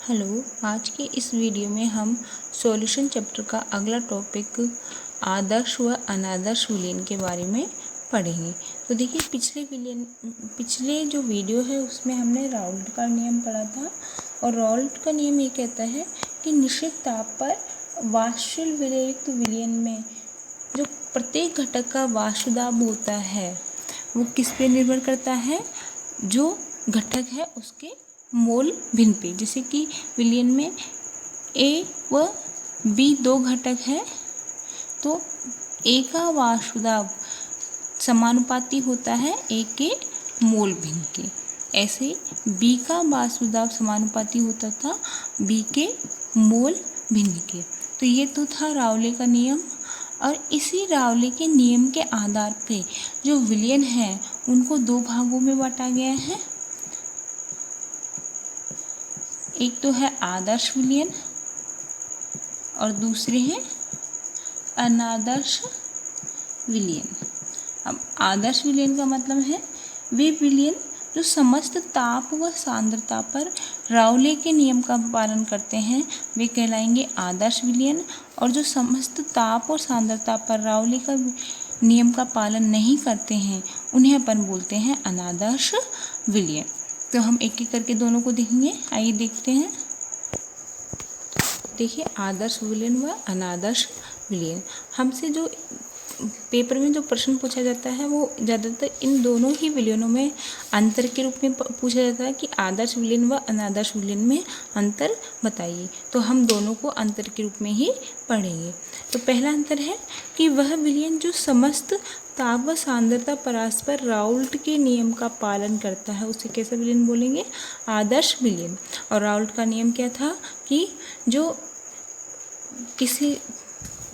Hello, आज के इस वीडियो में हम सॉल्यूशन चैप्टर का अगला टॉपिक आदर्श व अनादर्श विलयन के बारे में पढ़ेंगे। तो देखिए, पिछले जो वीडियो है उसमें हमने राउल्ट का नियम पढ़ा था और राउल्ट का नियम ये कहता है कि निश्चित ताप पर वाष्पशील विलययुक्त विलयन में जो प्रत्येक घटक का वाष्प दाब होता है वो किस पे निर्भर करता है, जो घटक है उसके मोल भिन्न पे। जैसे कि विलयन में ए व बी दो घटक है तो ए का वाष्प दाब समानुपाती होता है ए के मोल भिन्न के। ऐसे बी का वाष्प दाब समानुपाती होता था बी के मोल भिन्न के। तो ये तो था रावले का नियम, और इसी रावले के नियम के आधार पे जो विलयन है उनको दो भागों में बांटा गया है। एक तो है आदर्श विलयन और दूसरे हैं अनादर्श विलयन। अब आदर्श विलयन का मतलब है वे विलयन जो समस्त ताप व सांद्रता पर रावले के नियम का पालन करते हैं वे कहलाएंगे आदर्श विलयन, और जो समस्त ताप और सांद्रता पर रावले का नियम का पालन नहीं करते हैं उन्हें अपन बोलते हैं अनादर्श विलयन। तो हम एक एक करके दोनों को देखेंगे, आइए देखते हैं। देखिए, आदर्श विलयन व अनादर्श विलयन, हमसे जो पेपर में जो प्रश्न पूछा जाता है वो ज़्यादातर इन दोनों ही विलयनों में अंतर के रूप में पूछा जाता है कि आदर्श विलयन व अनादर्श विलयन में अंतर बताइए। तो हम दोनों को अंतर के रूप में ही पढ़ेंगे। तो पहला अंतर है कि वह विलयन जो समस्त ताप व सांद्रता परस्पर राउल्ट के नियम का पालन करता है उसे कैसा विलयन बोलेंगे, आदर्श विलयन। और राउल्ट का नियम क्या था कि जो किसी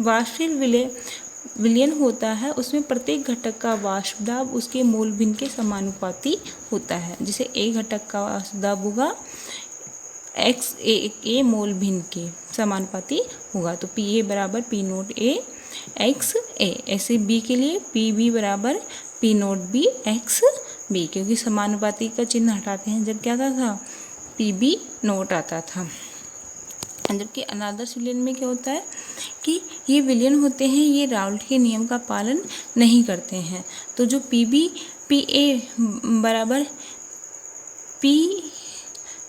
वाष्पशील विलयन होता है उसमें प्रत्येक घटक का वाष्प दाब उसके मोल भिन्न के समानुपाती होता है। जैसे ए घटक का वाष्प दाब होगा एक्स ए मोल भिन्न के समानुपाती होगा, तो पी ए बराबर P naught A X A. ऐसे बी के लिए पी बी बराबर P naught B X B, क्योंकि समानुपाती का चिन्ह हटाते हैं जब क्या आता था, पी बी नोट आता था। जबकि अनादर्श विलयन में क्या होता है कि ये विलयन होते हैं ये राउल्ट के नियम का पालन नहीं करते हैं। तो जो पी बी पी ए बराबर पी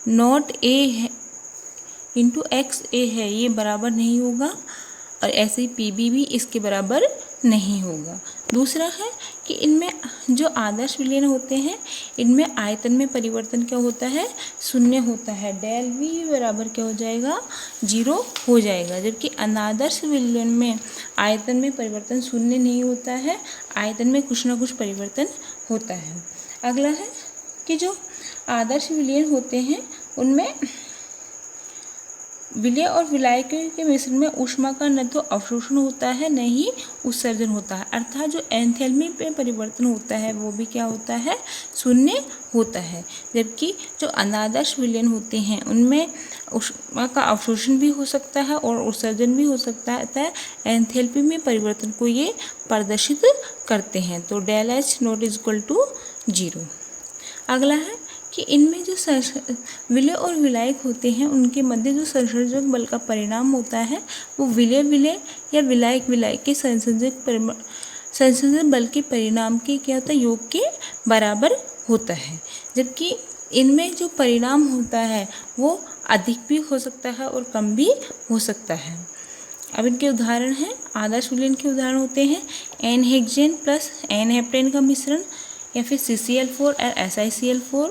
नॉट ए है इंटू एक्स ए है, ये बराबर नहीं होगा, और ऐसे ही पी बी भी इसके बराबर नहीं होगा। दूसरा है कि इनमें जो आदर्श विलयन होते हैं इनमें आयतन में परिवर्तन क्या होता है, शून्य होता है। डेल वी बराबर क्या हो जाएगा, 0 हो जाएगा। जबकि अनादर्श विलयन में आयतन में परिवर्तन शून्य नहीं होता है, आयतन में कुछ ना कुछ परिवर्तन होता है। अगला है कि जो आदर्श विलयन होते हैं उनमें विलय और विलायक के मिश्रण में ऊष्मा का न तो अवशोषण होता है न ही उत्सर्जन होता है, अर्थात जो एंथैल्पी में परिवर्तन होता है वो भी क्या होता है, शून्य होता है। जबकि जो अनादर्श विलयन होते हैं उनमें ऊष्मा का अवशोषण भी हो सकता है और उत्सर्जन भी हो सकता है। एंथैल्पी में परिवर्तन को ये प्रदर्शित करते हैं। तो del H naught is equal to 0। अगला है कि इनमें जो विलय और विलायक होते हैं उनके मध्य जो संसर्जक बल का परिणाम होता है वो विलय या विलायक के संसर्जक बल के परिणाम के क्या होता है, योग के बराबर होता है। जबकि इनमें जो परिणाम होता है वो अधिक भी हो सकता है और कम भी हो सकता है। अब इनके उदाहरण हैं, आदर्श विलयन के उदाहरण होते हैं N hexane plus N heptane का मिश्रण, या फिर CCl4 और SiCl4,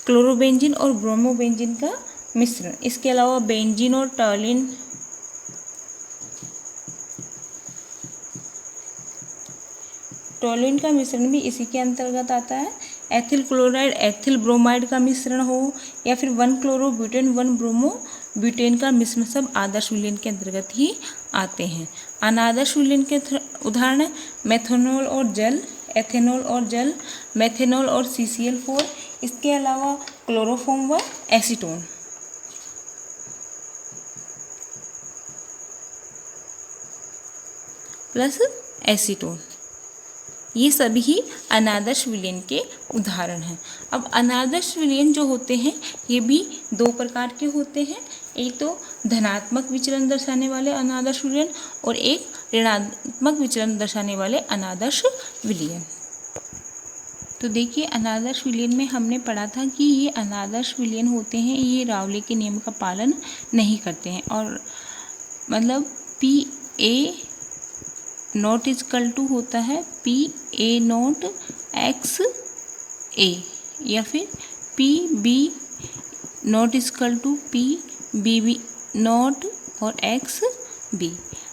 क्लोरोबेंजीन और ब्रोमोबेंजीन का मिश्रण। इसके अलावा बेंजीन और टोलुइन का मिश्रण भी इसी के अंतर्गत आता है। एथिल क्लोराइड एथिल ब्रोमाइड का मिश्रण हो, या फिर 1 क्लोरो ब्यूटेन 1 ब्रोमो ब्यूटेन का मिश्रण, सब आदर्श विलयन के अंतर्गत ही आते हैं। अनादर्श विलयन के उदाहरण है मेथनॉल और जल, एथेनॉल और जल, मेथेनॉल और CCl4, इसके अलावा क्लोरोफॉर्म व एसीटोन। प्लस एसीटोन, ये सभी ही अनादर्श विलयन के उदाहरण हैं। अब अनादर्श विलयन जो होते हैं ये भी दो प्रकार के होते हैं, एक तो धनात्मक विचलन दर्शाने वाले अनादर्श विलयन और एक ऋणात्मक विचलन दर्शाने वाले अनादर्श विलयन। तो देखिए अनादर्श विलयन में हमने पढ़ा था कि ये अनादर्श विलयन होते हैं, ये रावले के नियम का पालन नहीं करते हैं और मतलब P A naught equal to होता है P A not X A या फिर P B naught equal to P B B naught और एक्स बी।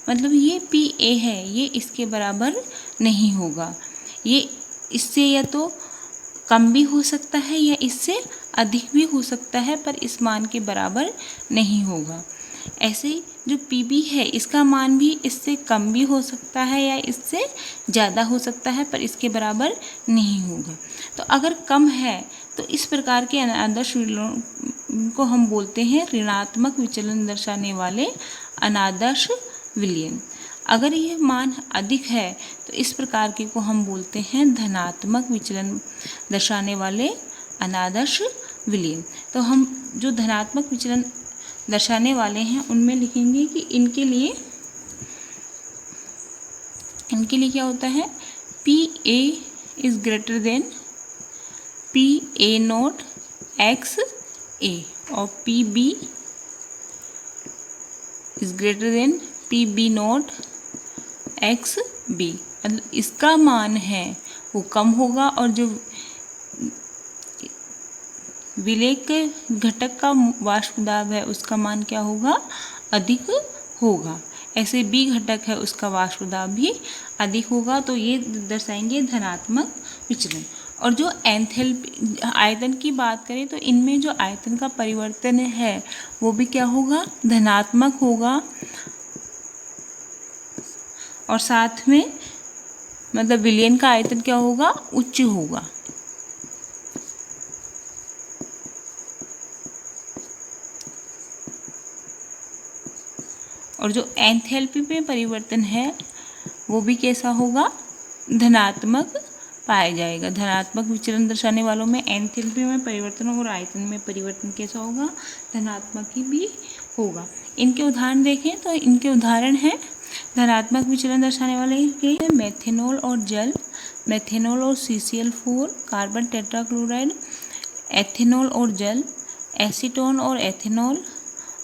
मतलब ये पी ए है, ये इसके बराबर नहीं होगा, ये इससे या तो कम भी हो सकता है या इससे अधिक भी हो सकता है, पर इस मान के बराबर नहीं होगा। ऐसे जो पी है इसका मान भी इससे कम भी हो सकता है या इससे ज़्यादा हो सकता है, पर इसके बराबर नहीं होगा। तो अगर कम है तो इस प्रकार के अनादर्श विलयन को हम बोलते हैं ऋणात्मक विचलन दर्शाने वाले अनादर्श विलयन। अगर यह मान अधिक है तो इस प्रकार के को हम बोलते हैं धनात्मक विचलन दर्शाने वाले अनादर्श विलयन। तो हम जो धनात्मक विचलन दर्शाने वाले हैं उनमें लिखेंगे कि इनके लिए क्या होता है, P A is greater than P A not X A और P B is greater than P B not X B. मतलब इसका मान है वो कम होगा और जो विलेय के घटक का वाष्प दाब है उसका मान क्या होगा, अधिक होगा। ऐसे बी घटक है उसका वाष्प दाब भी अधिक होगा। तो ये दर्शाएंगे धनात्मक विचलन। और जो एंथैल्पी आयतन की बात करें तो इनमें जो आयतन का परिवर्तन है वो भी क्या होगा, धनात्मक होगा और साथ में मतलब विलयन का आयतन क्या होगा, उच्च होगा। और जो एंथैल्पी में परिवर्तन है वो भी कैसा होगा, धनात्मक पाया जाएगा। धनात्मक विचलन दर्शाने वालों में एंथैल्पी में परिवर्तन और आयतन में परिवर्तन कैसा होगा, धनात्मक ही भी होगा। इनके उदाहरण देखें तो इनके उदाहरण हैं धनात्मक विचलन दर्शाने वाले के मेथेनॉल और जल, मेथेनॉल और CCl4, कार्बन टेट्राक्लोराइड, एथेनॉल और जल, एसीटोन और एथेनॉल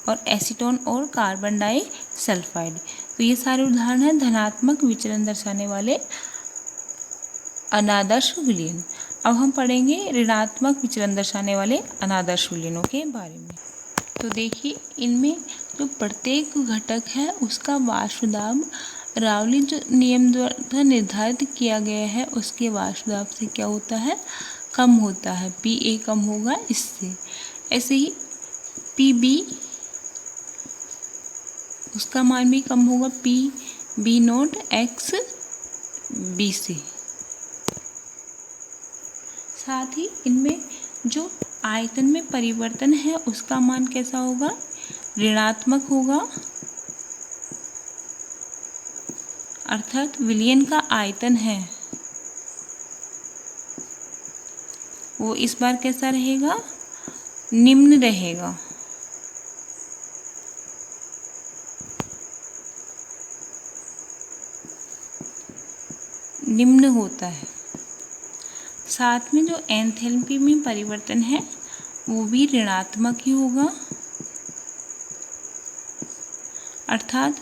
और एसीटोन और कार्बन डाइसल्फाइड। तो ये सारे उदाहरण हैं धनात्मक विचलन दर्शाने वाले अनादर्श विलयन। अब हम पढ़ेंगे ऋणात्मक विचलन दर्शाने वाले अनादर्श विलयनों के बारे में। तो देखिए इनमें जो प्रत्येक घटक है उसका वाष्प दाब रावली जो नियम द्वारा निर्धारित किया गया है उसके वाष्प दाब से क्या होता है, कम होता है, पी कम होगा इससे। ऐसे ही पी उसका मान भी कम होगा पी नॉट एक्स बी से। साथ ही इनमें जो आयतन में परिवर्तन है उसका मान कैसा होगा, ऋणात्मक होगा। अर्थात विलयन का आयतन है वो इस बार कैसा रहेगा, निम्न रहेगा। निम्न होता है। साथ में जो एंथैल्पी में परिवर्तन है वो भी ऋणात्मक ही होगा। अर्थात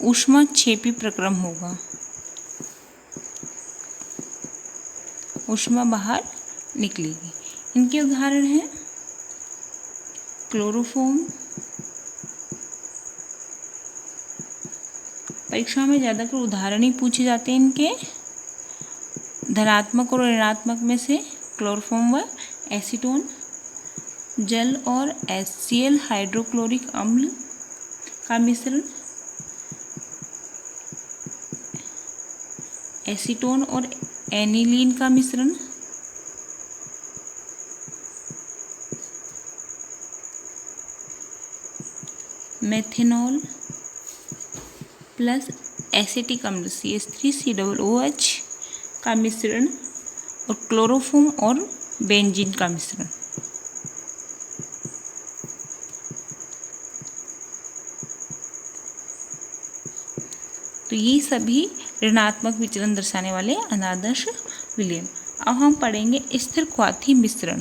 ऊष्माक्षेपी प्रक्रम होगा, ऊष्मा बाहर निकलेगी। इनके उदाहरण हैं क्लोरोफॉर्म। परीक्षा में ज़्यादातर उदाहरण ही पूछे जाते हैं इनके। धनात्मक और ऋणात्मक में से क्लोरोफॉर्म व एसीटोन, जल और HCl हाइड्रोक्लोरिक अम्ल का मिश्रण, एसीटोन और एनिलीन का मिश्रण, मेथेनॉल प्लस एसिटिक अम्ल CH3COOH का मिश्रण और क्लोरोफॉर्म और बेंजीन का मिश्रण। तो ये सभी ऋणात्मक विचलन दर्शाने वाले अनादर्श विलयन। अब हम पढ़ेंगे स्थिर क्वाथी मिश्रण।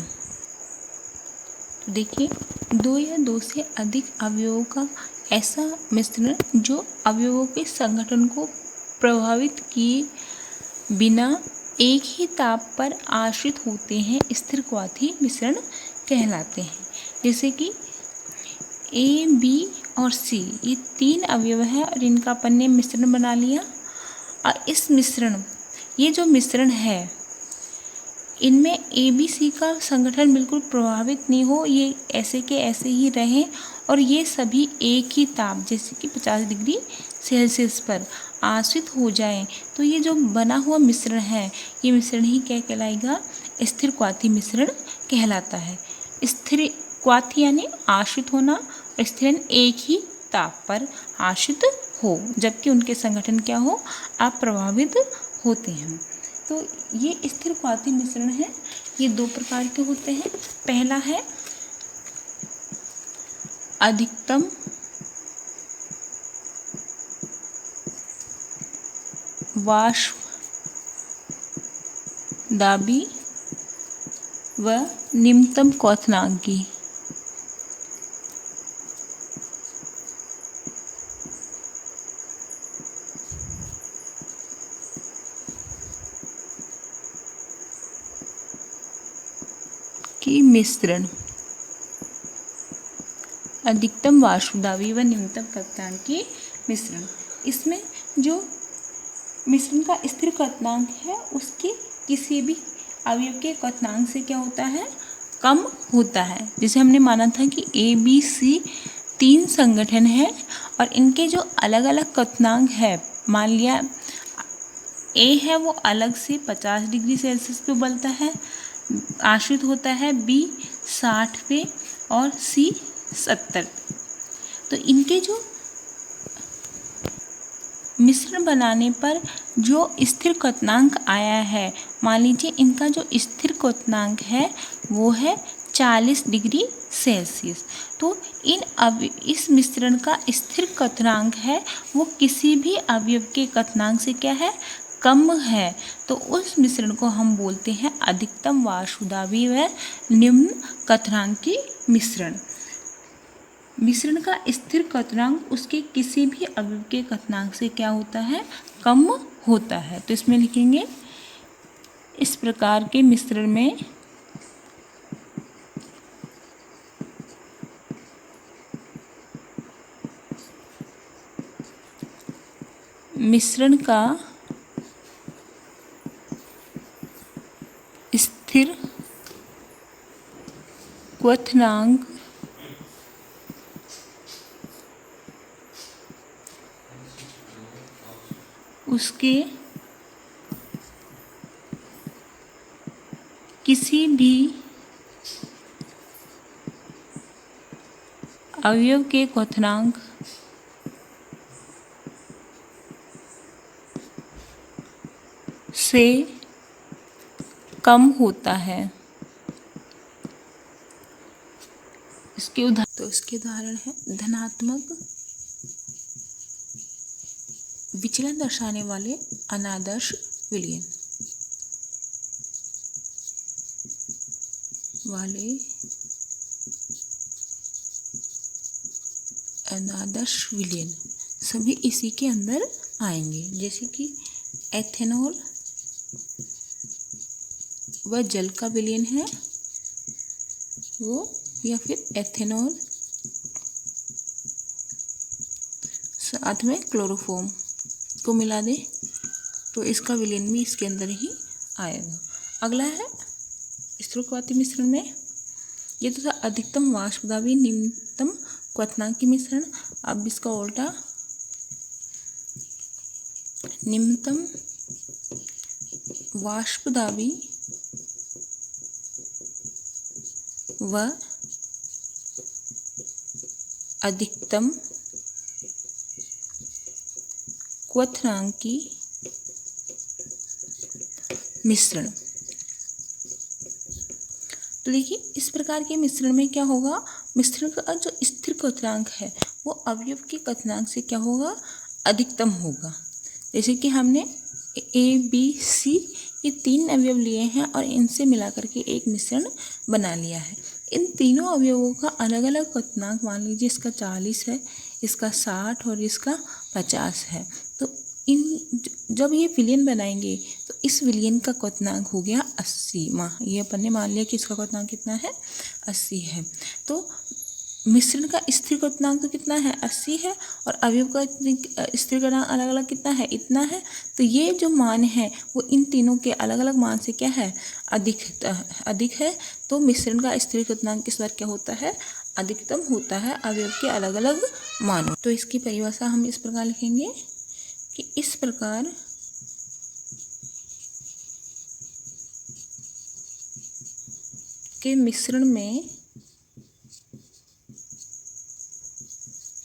तो देखिए, दो या दो से अधिक अवयवों का ऐसा मिश्रण जो अवयवों के संगठन को प्रभावित किए बिना एक ही ताप पर आश्रित होते हैं, स्थिर क्वाथी मिश्रण कहलाते हैं। जैसे कि ए, बी और सी, ये तीन अवयव हैं और इनका अपन ने मिश्रण बना लिया। और इस मिश्रण, ये जो मिश्रण है, इनमें ए बी सी का संगठन बिल्कुल प्रभावित नहीं हो, ये ऐसे के ऐसे ही रहें और ये सभी एक ही ताप जैसे कि 50 डिग्री सेल्सियस पर आश्रित हो जाएं, तो ये जो बना हुआ मिश्रण है, ये मिश्रण ही क्या कहलाएगा? स्थिर क्वाथी मिश्रण कहलाता है। स्थिर क्वाथी यानी आश्रित होना, और स्थिर एक ही ताप पर आश्रित हो, जबकि उनके संगठन क्या हो? अप्रभावित होते हैं। तो ये स्थिर क्वाथी मिश्रण है, ये दो प्रकार के होते हैं। पहला है अधिकतम वाष्पदाबी व निम्नतम क्वथनांकी। की मिश्रण, अधिकतम वाष्पदाबी व न्यूनतम क्वथनांकी मिश्रण। इसमें जो मिश्रण का स्थिर क्वथनांक है, उसके किसी भी अवयव के क्वथनांक से क्या होता है? कम होता है। जैसे हमने माना था कि ए बी सी तीन संगठन हैं और इनके जो अलग अलग क्वथनांक है, मान लिया ए है वो अलग से 50 डिग्री सेल्सियस पे उबलता है, आश्रित होता है, बी 60 पे और सी 70 पे। तो इनके जो मिश्रण बनाने पर जो स्थिर क्वथनांक आया है, मान लीजिए इनका जो स्थिर क्वथनांक है वो है 40 डिग्री सेल्सियस। तो इस मिश्रण का स्थिर क्वथनांक है वो किसी भी अवयव के क्वथनांक से क्या है? कम है। तो उस मिश्रण को हम बोलते हैं अधिकतम वाष्पदाबी व निम्न क्वथनांकी मिश्रण। मिश्रण का स्थिर क्वथनांक उसके किसी भी अवयव के क्वथनांक से क्या होता है? कम होता है। तो इसमें लिखेंगे इस प्रकार के मिश्रण में मिश्रण का स्थिर क्वथनांक उसके किसी भी अवयव के क्वथनांक से कम होता है। इसके उदाहरण है धनात्मक विचलन दर्शाने वाले अनादर्श विलयन सभी इसी के अंदर आएंगे। जैसे कि एथेनॉल व जल का विलयन है वो, या फिर एथेनॉल साथ में क्लोरोफॉर्म को मिला दे तो इसका विलयन भी इसके अंदर ही आएगा। अगला है स्थिर क्वाथी मिश्रण में ये तो था अधिकतम वाष्पदाबी निम्नतम क्वथनांकी मिश्रण। अब इसका उल्टा निम्नतम वाष्पदाबी व अधिकतम क्वथनांकी मिश्रण। तो देखिए इस प्रकार के मिश्रण में क्या होगा, मिश्रण का जो स्थिर क्वथनांक है वो अवयव के क्वथनांक से क्या होगा, अधिकतम होगा। जैसे कि हमने A, B, C ये 3 अवयव लिए हैं और इनसे मिला करके एक मिश्रण बना लिया है। इन तीनों अवयवों का अलग अलग क्वथनांक, मान लीजिए इसका 40 है, इसका 60 और इसका 50 है। तो इन जब ये विलयन बनाएंगे तो इस विलयन का क्वथनांक हो गया 80। ये अपन ने मान लिया कि इसका क्वथनांक कितना है, 80 है। तो मिश्रण का स्थिर क्वथनांक तो कितना है, 80 है, और अवयव का स्थिर क्वथनांक अलग अलग कितना है, इतना है। तो ये जो मान है वो इन तीनों के अलग अलग मान से क्या है, अधिक है। तो मिश्रण का स्थिर क्वथनांक इस बार क्या होता है, अधिकतम होता है अवयव के अलग अलग मानों। तो इसकी परिभाषा हम इस प्रकार लिखेंगे कि इस प्रकार के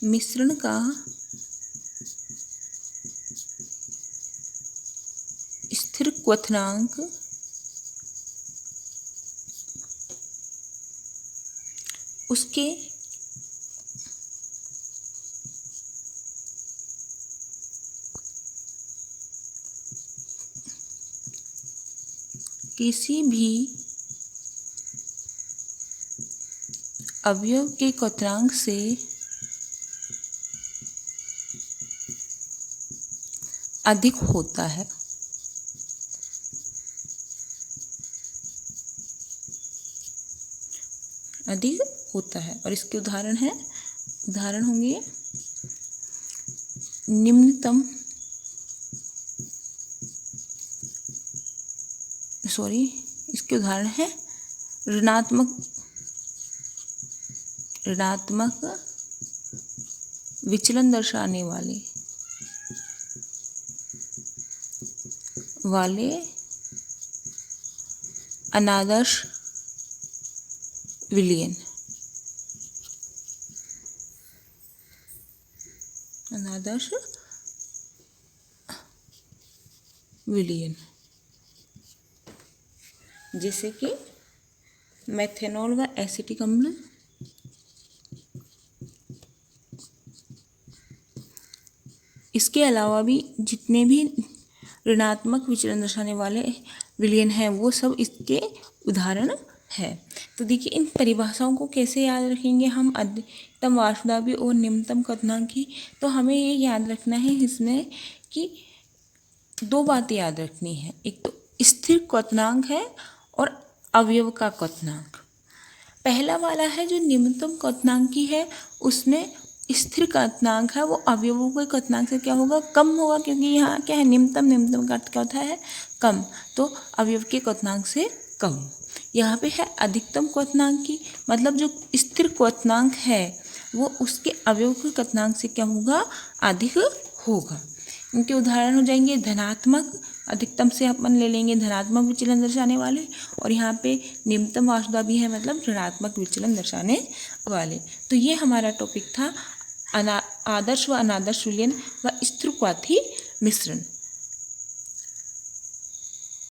मिश्रण का स्थिर क्वथनांक उसके किसी भी अवयव के क्वथनांक से अधिक होता है। अधिक होता है। और इसके उदाहरण होंगे इसके उदाहरण है ऋणात्मक विचलन दर्शाने वाले अनादर्श विलयन। जैसे कि मेथेनॉल व एसिटिक अम्ल, इसके अलावा भी जितने भी ऋणात्मक विचलन दर्शाने वाले विलयन हैं वो सब इसके उदाहरण है। तो देखिए इन परिभाषाओं को कैसे याद रखेंगे हम, अधिकतम वाष्पदाबी और निम्नतम क्वथनांक की। तो हमें ये याद रखना है इसमें कि 2 बातें याद रखनी है, एक तो स्थिर क्वथनांक है और अवयव का क्वथनांक। पहला वाला है जो निम्नतम क्वथनांक की है, उसमें स्थिर क्वथनांक है वो अवयवों के क्वथनांक से क्या होगा, कम होगा, क्योंकि यहाँ क्या है, निम्नतम का अर्थ क्या होता है, कम। तो अवयव के क्वथनांक से कम। यहाँ पे है अधिकतम क्वथनांक की, मतलब जो स्थिर क्वथनांक है वो उसके अवयव के क्वथनांक से क्या होगा, अधिक होगा। इनके उदाहरण हो जाएंगे धनात्मक, अधिकतम से अपन ले लेंगे धनात्मक विचलन दर्शाने वाले, और यहाँ पे निम्नतम वाष्पदाबी है मतलब ऋणात्मक विचलन दर्शाने वाले। तो ये हमारा टॉपिक था आदर्श व अनादर्श विलयन व स्थिर क्वथी मिश्रण।